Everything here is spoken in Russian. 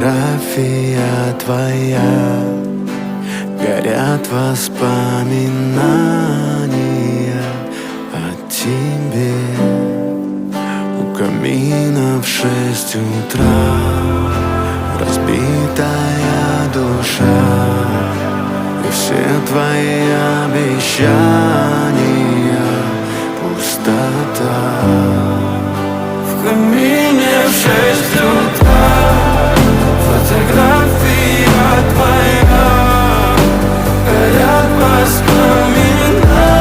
фотография твоя, горят воспоминания о тебе. У камина в 6 утра разбитая душа, и все твои обещания